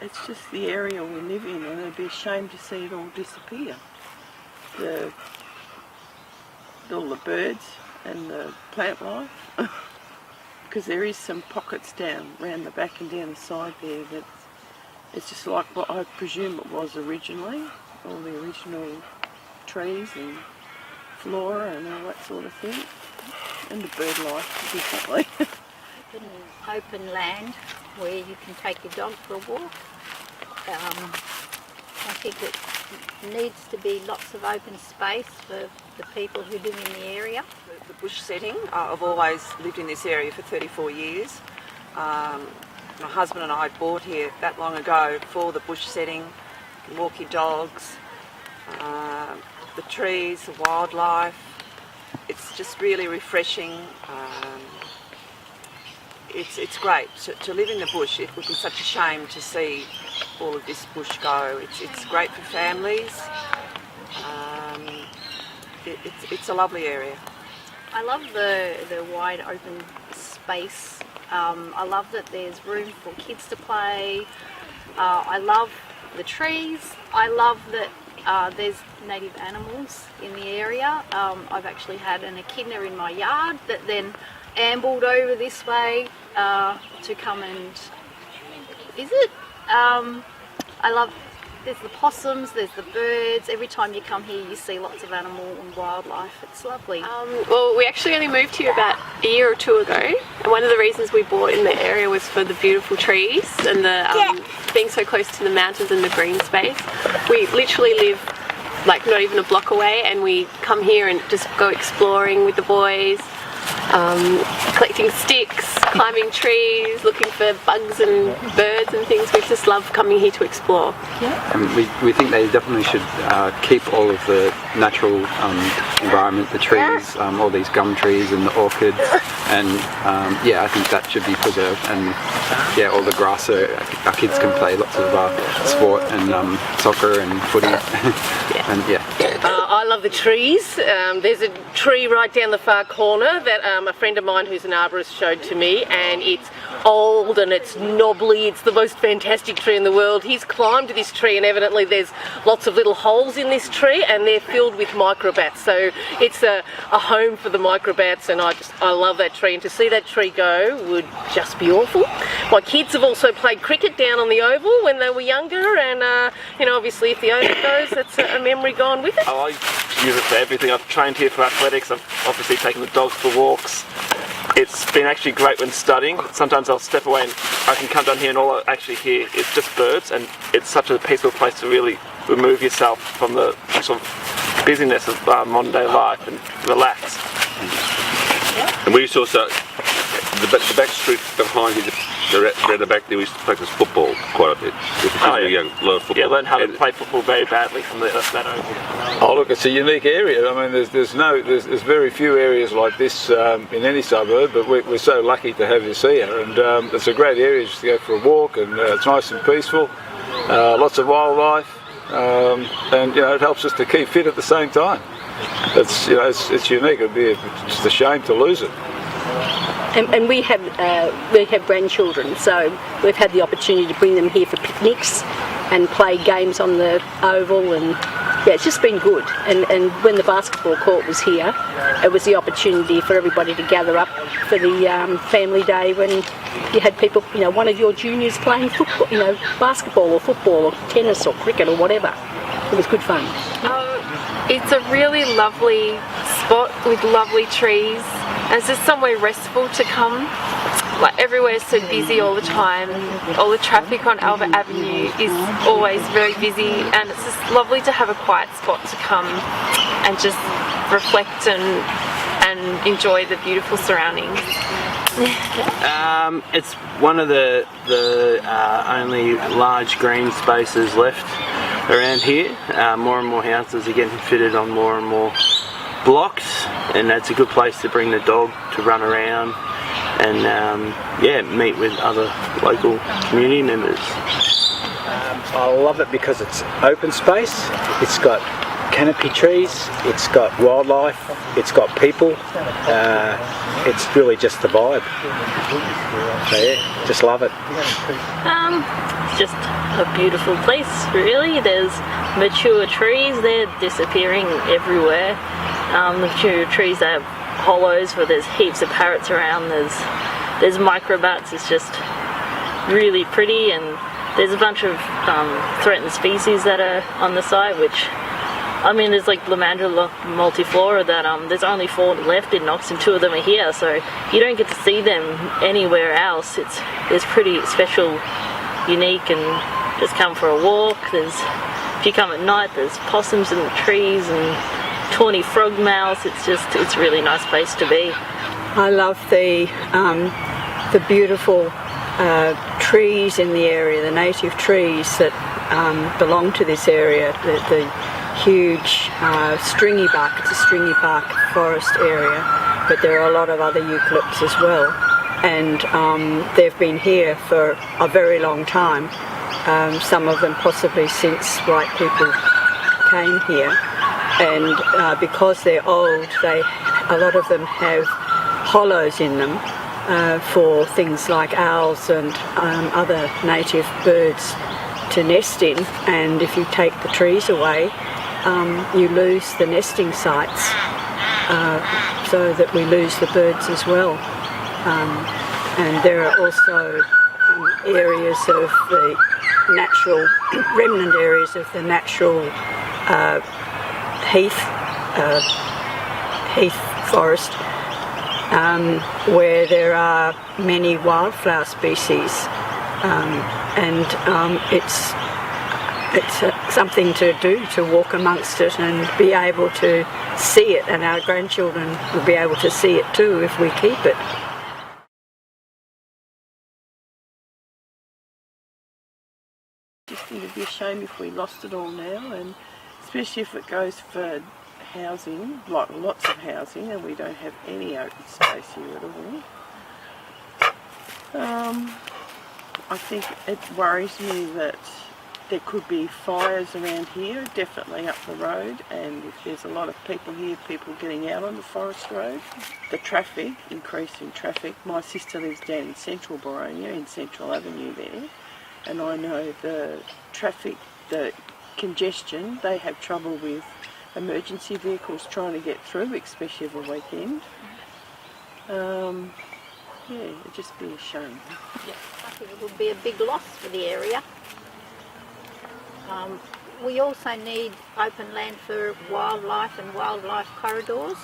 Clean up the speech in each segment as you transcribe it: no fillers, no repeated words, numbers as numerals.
it's just the area we live in, and it'd be a shame to see it all disappear. All the birds and the plant life, because there is some pockets down around the back and down the side there that it's just like what I presume it was originally, all the original trees and flora and all that sort of thing, and the bird life differently. Open land where you can take your dog for a walk. I think it needs to be lots of open space for the people who live in the area. The bush setting, I've always lived in this area for 34 years. My husband and I bought here that long ago for the bush setting. You can walk your dogs, the trees, the wildlife. It's just really refreshing. It's great to live in the bush. It would be such a shame to see all of this bush go. It's great for families. It's a lovely area. I love the wide open space. I love that there's room for kids to play. I love the trees. I love that there's native animals in the area. I've actually had an echidna in my yard that then ambled over this way to come and visit. I love, there's the possums, there's the birds. Every time you come here you see lots of animal and wildlife. It's lovely. Well, we actually only moved here about a year or two ago, and one of the reasons we bought in the area was for the beautiful trees and the being so close to the mountains and the green space. We literally live like not even a block away, and we come here and just go exploring with the boys, collecting sticks, climbing trees, looking for bugs and birds and things. We just love coming here to explore. We think they definitely should keep all of the natural environment, the trees, all these gum trees and the orchids, and I think that should be preserved. And all the grass, so our kids can play lots of sport and soccer and footy. I love the trees. There's a tree right down the far corner that a friend of mine who's an arborist showed to me, and it's old and it's knobbly. It's the most fantastic tree in the world. He's climbed this tree, and evidently there's lots of little holes in this tree, and they're filled with microbats. So it's a home for the microbats, and I love that tree. And to see that tree go would just be awful. My kids have also played cricket down on the oval when they were younger, and obviously if the oval goes, that's a memory gone with it. I use it for everything. I've trained here for athletics. I've obviously taken the dogs for walks. It's been actually great when studying. Sometimes I'll step away and I can come down here and all I actually hear is just birds, and it's such a peaceful place to really remove yourself from the sort of busyness of modern day life and relax. And we used to also, the back street behind here, around the back there, we used to practice football quite a bit. Young, learn football. Yeah, learn how to play football very badly from that oval. Oh look, it's a unique area. I mean, there's very few areas like this in any suburb, but we're so lucky to have this here, and it's a great area just to go for a walk, and it's nice and peaceful. Lots of wildlife, and it helps us to keep fit at the same time. It's unique. It'd be just a shame to lose it. And we have grandchildren, so we've had the opportunity to bring them here for picnics and play games on the oval, and it's just been good. And when the basketball court was here, it was the opportunity for everybody to gather up for the family day when you had people, one of your juniors playing football, basketball or football or tennis or cricket or whatever. It was good fun. It's a really lovely spot with lovely trees. And it's just somewhere restful to come. Like everywhere's so busy all the time. All the traffic on Albert Avenue is always very busy, and it's just lovely to have a quiet spot to come and just reflect and enjoy the beautiful surroundings. It's one of the only large green spaces left around here. More and more houses are getting fitted on more and more blocks, and that's a good place to bring the dog to run around and meet with other local community members. I love it because it's open space. It's got canopy trees, it's got wildlife, it's got people. It's really just the vibe. So yeah, just love it. It's just a beautiful place, really. There's mature trees, they're disappearing everywhere. The mature trees have hollows where there's heaps of parrots around, there's microbats. It's just really pretty, and there's a bunch of threatened species that are on the site, which, I mean, there's like Blamandra multiflora that there's only 4 left in Knox and 2 of them are here, so you don't get to see them anywhere else. It's pretty special, unique, and just come for a walk. If you come at night, there's possums in the trees and tawny frogmouths. It's a really nice place to be. I love the beautiful trees in the area, the native trees that belong to this area, the huge stringy bark. It's a stringy bark forest area, but there are a lot of other eucalypts as well, and they've been here for a very long time, some of them possibly since white people came here, and because they're old, a lot of them have hollows in them for things like owls and other native birds to nest in, and if you take the trees away, you lose the nesting sites, so that we lose the birds as well. And there are also areas of the natural, remnant areas of the natural heath forest, where there are many wildflower species, and it's something to do, to walk amongst it and be able to see it, and our grandchildren will be able to see it too if we keep it. I just think it'd be a shame if we lost it all now, and especially if it goes for housing, like lots of housing, and we don't have any open space here at all. I think it worries me that there could be fires around here, definitely up the road, and if there's a lot of people here, people getting out on the forest road, the traffic, increase in traffic. My sister lives down in central Boronia, in Central Avenue there, and I know the traffic, the congestion, they have trouble with emergency vehicles trying to get through, especially over the weekend. Yeah, it'd just be a shame. Yeah, I think it would be a big loss for the area. We also need open land for wildlife and wildlife corridors.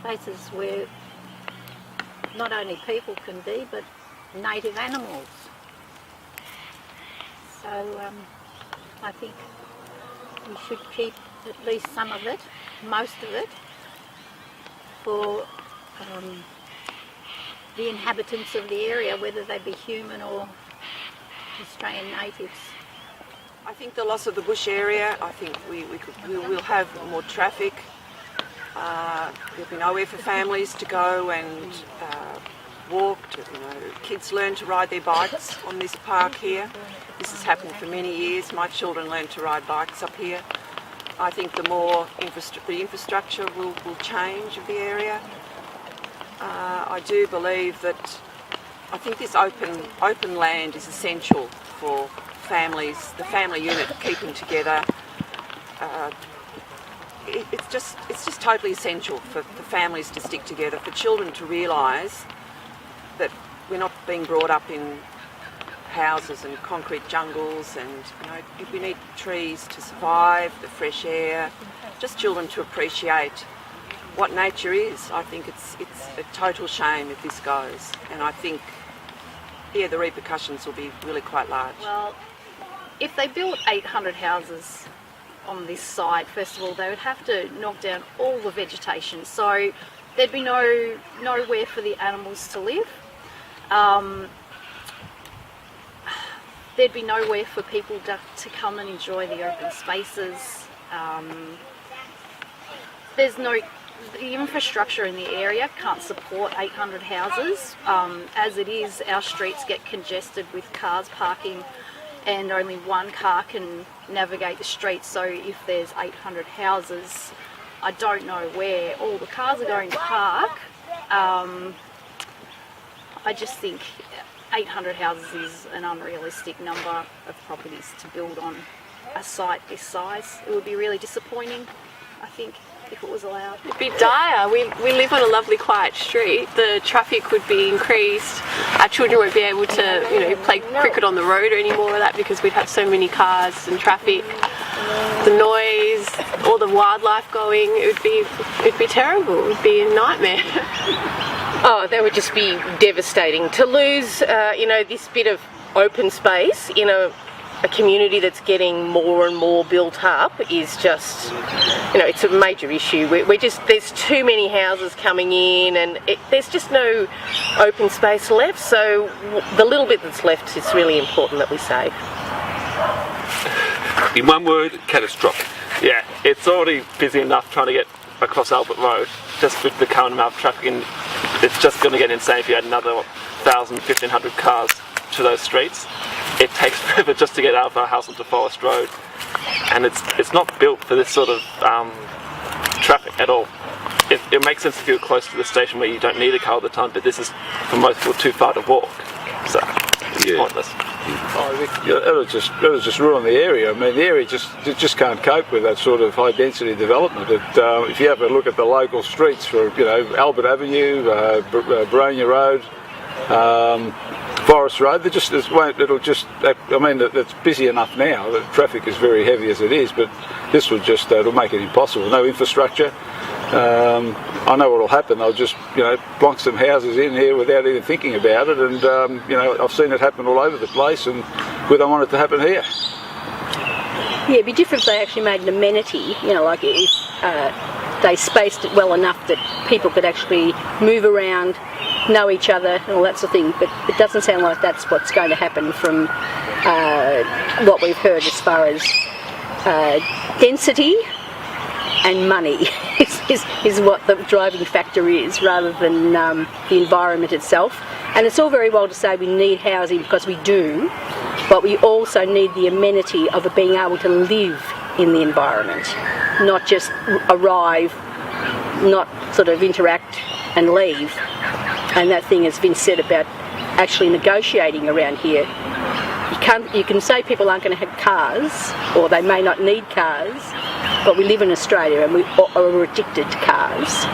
Places where not only people can be, but native animals. So I think we should keep at least some of it, most of it, for the inhabitants of the area, whether they be human or Australian natives. I think the loss of the bush area, I think we will have more traffic. There'll be nowhere for families to go and walk. Kids learn to ride their bikes on this park here. This has happened for many years. My children learned to ride bikes up here. I think the more the infrastructure will change of the area. I do believe that I think this open land is essential for families, the family unit keeping together. It's just totally essential for families to stick together, for children to realise that we're not being brought up in houses and concrete jungles, and we need trees to survive, the fresh air, just children to appreciate what nature is. I think it's a total shame if this goes, and I think the repercussions will be really quite large. Well, if they built 800 houses on this site, first of all, they would have to knock down all the vegetation, so there'd be nowhere for the animals to live. There'd be nowhere for people to come and enjoy the open spaces. The infrastructure in the area can't support 800 houses. As it is, our streets get congested with cars parking and only one car can navigate the streets. So if there's 800 houses, I don't know where all the cars are going to park. I just think 800 houses is an unrealistic number of properties to build on a site this size. It would be really disappointing, I think, if it was allowed. It'd be dire. We live on a lovely quiet street. The traffic would be increased. Our children won't be able to, play cricket on the road anymore with that because we'd have so many cars and traffic. The noise, all the wildlife going, it'd be terrible. It would be a nightmare. Oh, that would just be devastating. To lose, this bit of open space in a community that's getting more and more built up is just, it's a major issue. There's too many houses coming in, and there's just no open space left. So the little bit that's left is really important that we save. In one word, catastrophic. Yeah, it's already busy enough trying to get across Albert Road, just with the current amount of traffic, and it's just going to get insane if you add another 1,000, 1,500 cars to those streets. It takes forever just to get out of our house onto Forest Road, and it's not built for this sort of traffic at all. It makes sense if you're close to the station where you don't need a car all the time, but this is for most people too far to walk, so it's pointless. It'll just ruin the area. I mean, the area just can't cope with that sort of high density development. If you have a look at the local streets for Albert Avenue, Baronia Road, Forest Road, it's busy enough now. The traffic is very heavy as it is, but this will it'll make it impossible. No infrastructure. I know what will happen. They'll just, plonk some houses in here without even thinking about it, and I've seen it happen all over the place, and we don't want it to happen here. Yeah, it'd be different if they actually made an amenity, like if they spaced it well enough that people could actually move around, know each other and all that sort of thing, but it doesn't sound like that's what's going to happen from what we've heard as far as density and money is what the driving factor is, rather than the environment itself. And it's all very well to say we need housing, because we do, but we also need the amenity of being able to live in the environment, not just arrive, not sort of interact and leave. And that thing has been said about actually negotiating around here. You can say people aren't going to have cars, or they may not need cars, but we live in Australia and we are addicted to cars.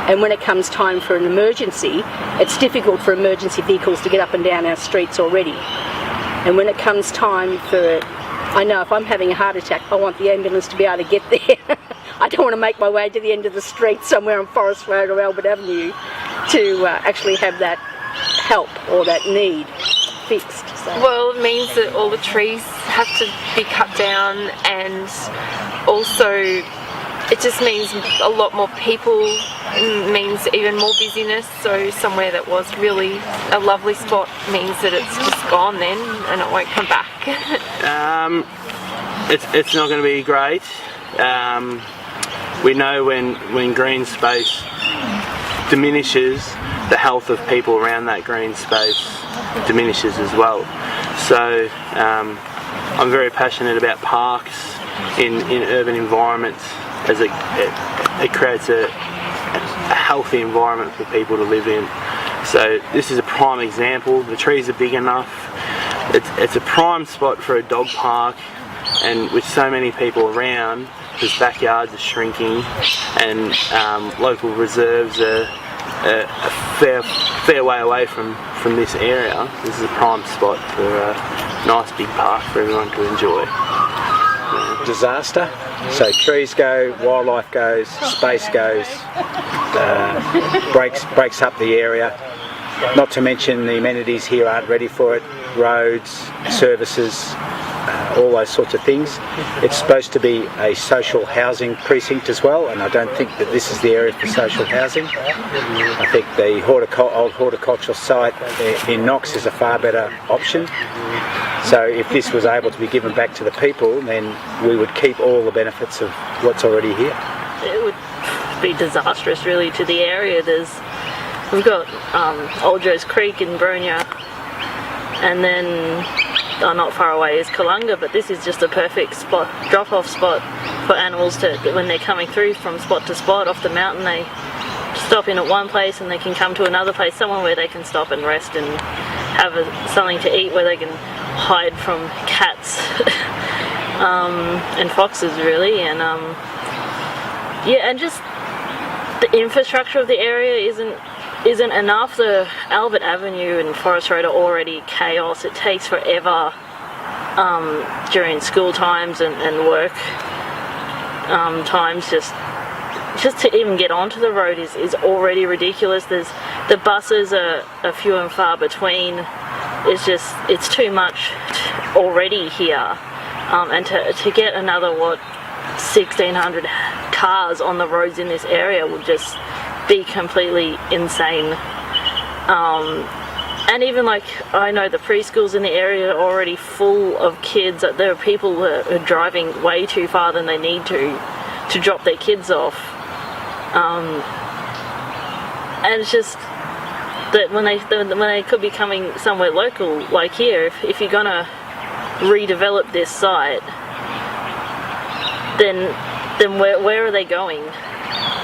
And when it comes time for an emergency, it's difficult for emergency vehicles to get up and down our streets already. And when it comes time I know if I'm having a heart attack, I want the ambulance to be able to get there. I don't want to make my way to the end of the street somewhere on Forest Road or Albert Avenue to actually have that help or that need fixed. So. Well, it means that all the trees have to be cut down, and also it just means a lot more people, means even more busyness. So somewhere that was really a lovely spot means that it's just gone then, and it won't come back. It's not going to be great. We know when green space diminishes, the health of people around that green space diminishes as well. So I'm very passionate about parks in urban environments, as it creates a healthy environment for people to live in. So this is a prime example. The trees are big enough. It's a prime spot for a dog park, and with so many people around, because backyards are shrinking, and local reserves are a fair way away from this area. This is a prime spot for a nice big park for everyone to enjoy. Disaster. So trees go, wildlife goes, space goes, breaks up the area. Not to mention the amenities here aren't ready for it. Roads, services, all those sorts of things. It's supposed to be a social housing precinct as well, and I don't think that this is the area for social housing. I think the old horticultural site in Knox is a far better option. So if this was able to be given back to the people, then we would keep all the benefits of what's already here. It would be disastrous really to the area. We've got Old Joe's Creek in Baronia, and then not far away is Kalunga, but this is just a perfect spot, drop-off spot for animals to, when they're coming through from spot to spot off the mountain, they stop in at one place and they can come to another place, somewhere where they can stop and rest and have something to eat, where they can hide from cats and foxes really, and yeah, and just the infrastructure of the area isn't enough. The Albert Avenue and Forest Road are already chaos. It takes forever during school times and work times. Just to even get onto the road is already ridiculous. The buses are few and far between. It's too much already here, and to get another 1,600 cars on the roads in this area would just be completely insane. And even like, I know the preschools in the area are already full of kids. There are people who are driving way too far than they need to drop their kids off. And it's just that when they could be coming somewhere local, like here, if you're gonna redevelop this site, then where are they going?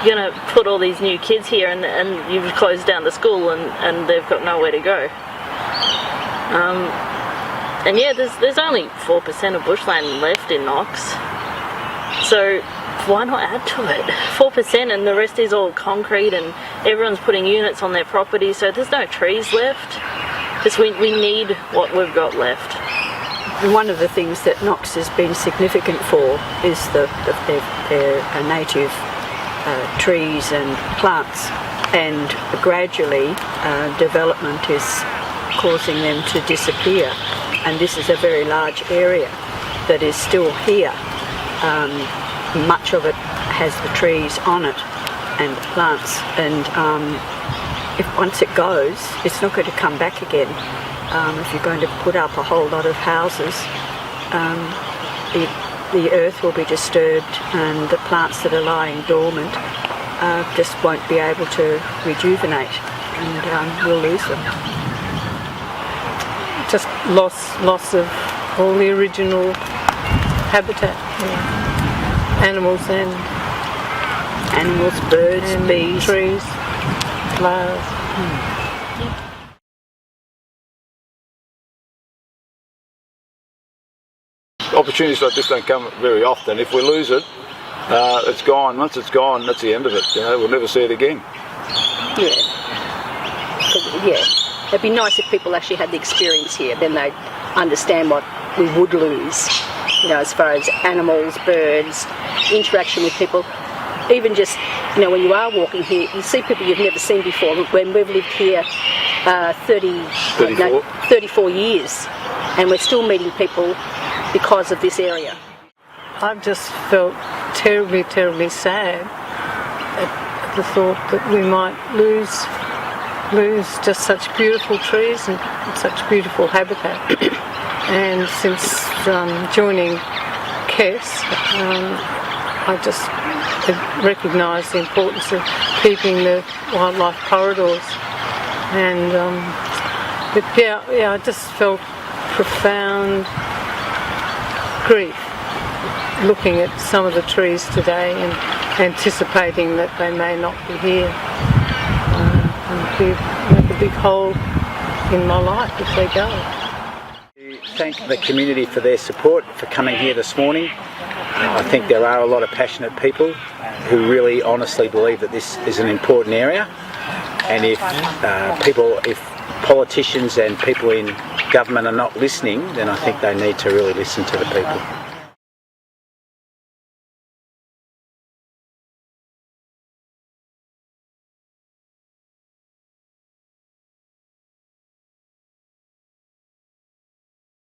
You're gonna put all these new kids here, and you've closed down the school, and they've got nowhere to go. And yeah, there's only 4% of bushland left in Knox, so why not add to it? 4%, and the rest is all concrete, and everyone's putting units on their property, so there's no trees left. Just we need what we've got left. One of the things that Knox has been significant for is their native trees and plants, and gradually development is causing them to disappear, and this is a very large area that is still here. Much of it has the trees on it and the plants, and if once it goes, it's not going to come back again. If you're going to put up a whole lot of houses, the earth will be disturbed, and the plants that are lying dormant just won't be able to rejuvenate, and we'll lose them. Just loss of all the original habitat. Yeah. Animals, birds, and bees, trees, flowers. Opportunities like this don't come very often. If we lose it, it's gone. Once it's gone, that's the end of it. You know, we'll never see it again. Yeah. It'd be nice if people actually had the experience here. Then they'd understand what we would lose. You know, as far as animals, birds, interaction with people. Even just, you know, when you are walking here, you see people you've never seen before. When we've lived here 34 years, and we're still meeting people because of this area. I've just felt terribly, terribly sad at the thought that we might lose just such beautiful trees and such beautiful habitat. And since joining KES, I just recognise the importance of keeping the wildlife corridors. And but I just felt profound grief looking at some of the trees today and anticipating that they may not be here, and make a big hole in my life if they go. Thank the community for their support, for coming here this morning. I think there are a lot of passionate people who really honestly believe that this is an important area, and if politicians and people in government are not listening, then I think they need to really listen to the people.